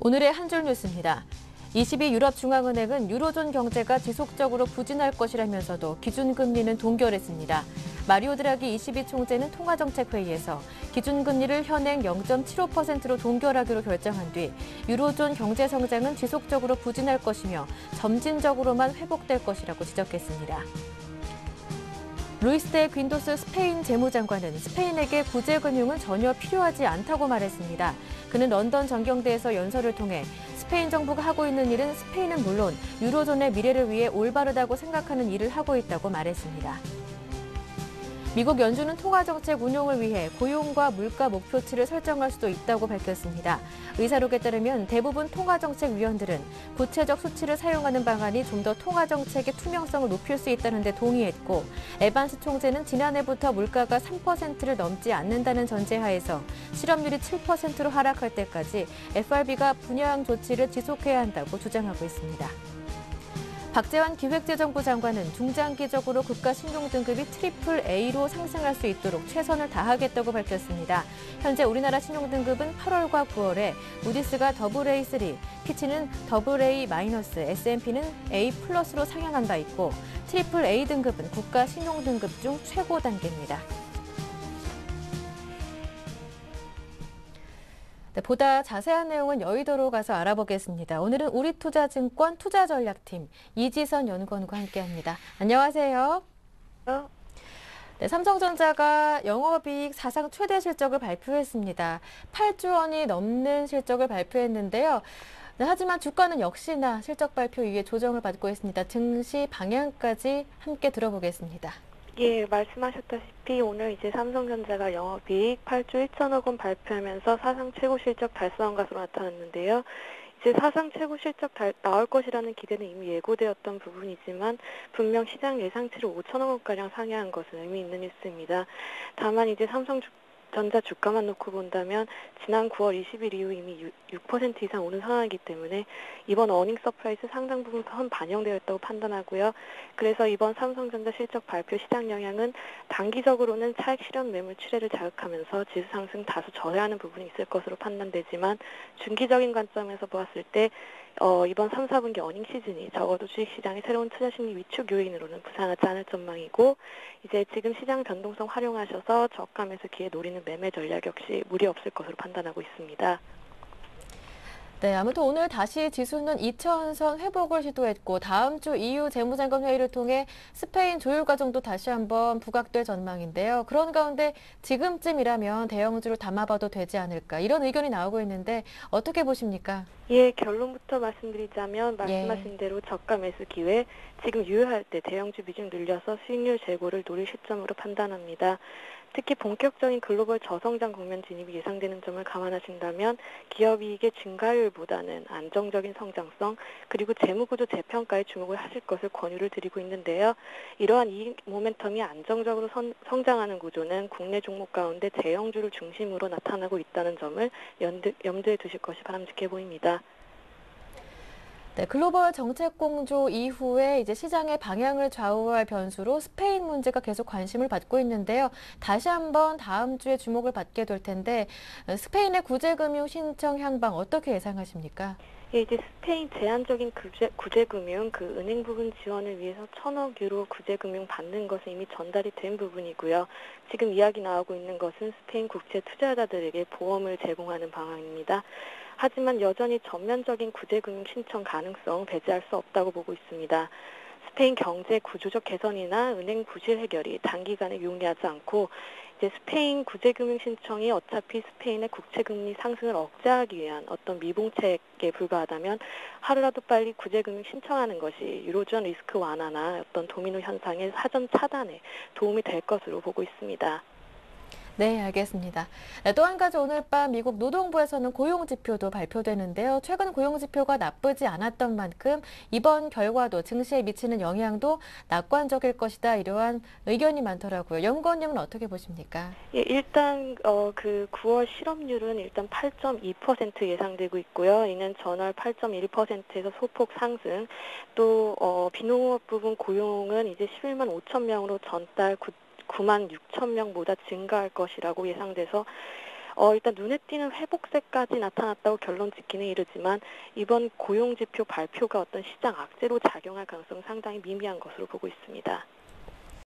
오늘의 한 줄 뉴스입니다. 22 유럽중앙은행은 유로존 경제가 지속적으로 부진할 것이라면서도 기준금리는 동결했습니다. 마리오 드라기 22 총재는 통화정책회의에서 기준금리를 현행 0.75%로 동결하기로 결정한 뒤 유로존 경제 성장은 지속적으로 부진할 것이며 점진적으로만 회복될 것이라고 지적했습니다. 루이스 데 구인도스 스페인 재무장관은 스페인에게 구제금융은 전혀 필요하지 않다고 말했습니다. 그는 런던 전경대에서 연설을 통해 스페인 정부가 하고 있는 일은 스페인은 물론 유로존의 미래를 위해 올바르다고 생각하는 일을 하고 있다고 말했습니다. 미국 연준은 통화정책 운용을 위해 고용과 물가 목표치를 설정할 수도 있다고 밝혔습니다. 의사록에 따르면 대부분 통화정책위원들은 구체적 수치를 사용하는 방안이 좀 더 통화정책의 투명성을 높일 수 있다는 데 동의했고, 에반스 총재는 지난해부터 물가가 3%를 넘지 않는다는 전제하에서 실업률이 7%로 하락할 때까지 FRB가 분양 조치를 지속해야 한다고 주장하고 있습니다. 박재환 기획재정부 장관은 중장기적으로 국가 신용등급이 AAA로 상승할 수 있도록 최선을 다하겠다고 밝혔습니다. 현재 우리나라 신용등급은 8월과 9월에 무디스가 AA3, 피치는 AA-, S&P는 A+로 상향한 바 있고 AAA 등급은 국가 신용등급 중 최고 단계입니다. 보다 자세한 내용은 여의도로 가서 알아보겠습니다. 오늘은 우리투자증권 투자전략팀 이지선 연구원과 함께합니다. 안녕하세요. 네, 삼성전자가 영업이익 사상 최대 실적을 발표했습니다. 8조 원이 넘는 실적을 발표했는데요. 네, 하지만 주가는 역시나 실적 발표 이후에 조정을 받고 있습니다. 증시 방향까지 함께 들어보겠습니다. 예, 말씀하셨다시피 오늘 이제 삼성전자가 영업이익 8조 1천억 원 발표하면서 사상 최고 실적 달성한 것으로 나타났는데요. 이제 사상 최고 실적 나올 것이라는 기대는 이미 예고되었던 부분이지만 분명 시장 예상치를 5천억 원가량 상회한 것은 의미 있는 뉴스입니다. 다만 이제 삼성전자 주가만 놓고 본다면 지난 9월 20일 이후 이미 6% 이상 오른 상황이기 때문에 이번 어닝 서프라이즈 상당 부분 선 반영되어 있다고 판단하고요. 그래서 이번 삼성전자 실적 발표 시장 영향은 단기적으로는 차익 실현 매물 출회를 자극하면서 지수 상승 다소 저해하는 부분이 있을 것으로 판단되지만 중기적인 관점에서 보았을 때 이번 3, 4분기 어닝 시즌이 적어도 주식시장의 새로운 투자 심리 위축 요인으로는 부상하지 않을 전망이고 이제 지금 시장 변동성 활용하셔서 저가 매수 기회 노리는 매매 전략 역시 무리 없을 것으로 판단하고 있습니다. 네, 아무튼 오늘 다시 지수는 2천선 회복을 시도했고 다음 주 EU 재무장관 회의를 통해 스페인 조율 과정도 다시 한번 부각될 전망인데요. 그런 가운데 지금쯤이라면 대형주를 담아봐도 되지 않을까 이런 의견이 나오고 있는데 어떻게 보십니까? 예, 결론부터 말씀드리자면 말씀하신 대로 저가 매수 기회, 지금 유효할 때 대형주 비중 늘려서 수익률 제고를 노릴 시점으로 판단합니다. 특히 본격적인 글로벌 저성장 국면 진입이 예상되는 점을 감안하신다면 기업이익의 증가율보다는 안정적인 성장성 그리고 재무구조 재평가에 주목을 하실 것을 권유를 드리고 있는데요. 이러한 이익 모멘텀이 안정적으로 성장하는 구조는 국내 종목 가운데 대형주를 중심으로 나타나고 있다는 점을 염두에 두실 것이 바람직해 보입니다. 네, 글로벌 정책 공조 이후에 이제 시장의 방향을 좌우할 변수로 스페인 문제가 계속 관심을 받고 있는데요. 다시 한번 다음 주에 주목을 받게 될 텐데 스페인의 구제금융 신청 향방 어떻게 예상하십니까? 예, 이제 스페인 제한적인 구제금융, 그 은행 부분 지원을 위해서 1,000억 유로 구제금융 받는 것은 이미 전달이 된 부분이고요. 지금 이야기 나오고 있는 것은 스페인 국채 투자자들에게 보험을 제공하는 방안입니다. 하지만 여전히 전면적인 구제금융 신청 가능성 배제할 수 없다고 보고 있습니다. 스페인 경제 구조적 개선이나 은행 부실 해결이 단기간에 용이하지 않고 이제 스페인 구제금융 신청이 어차피 스페인의 국채금리 상승을 억제하기 위한 어떤 미봉책에 불과하다면 하루라도 빨리 구제금융 신청하는 것이 유로존 리스크 완화나 어떤 도미노 현상의 사전 차단에 도움이 될 것으로 보고 있습니다. 네, 알겠습니다. 또 한 가지 오늘 밤 미국 노동부에서는 고용지표도 발표되는데요. 최근 고용지표가 나쁘지 않았던 만큼 이번 결과도 증시에 미치는 영향도 낙관적일 것이다. 이러한 의견이 많더라고요. 연구원님은 어떻게 보십니까? 예, 일단 그 9월 실업률은 일단 8.2% 예상되고 있고요. 이는 전월 8.1%에서 소폭 상승. 또 비농업 부분 고용은 이제 11만 5천 명으로 전달 9만 6천 명보다 증가할 것이라고 예상돼서 일단 눈에 띄는 회복세까지 나타났다고 결론 짓기는 이르지만 이번 고용지표 발표가 어떤 시장 악재로 작용할 가능성은 상당히 미미한 것으로 보고 있습니다.